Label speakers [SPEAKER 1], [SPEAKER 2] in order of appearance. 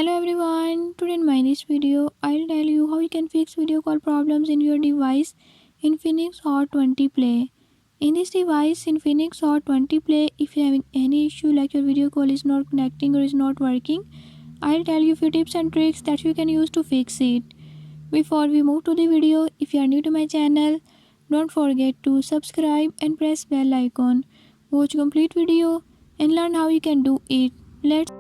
[SPEAKER 1] Hello everyone, today in my this video, I'll tell you how you can fix video call problems in your device Infinix Hot 20 Play. In this device Infinix Hot 20 Play, if you're having any issue like your video call is not connecting or is not working, I'll tell you few tips and tricks that you can use to fix it. Before we move to the video, if you are new to my channel, don't forget to subscribe and press bell icon. Watch complete video and learn how you can do it. Let's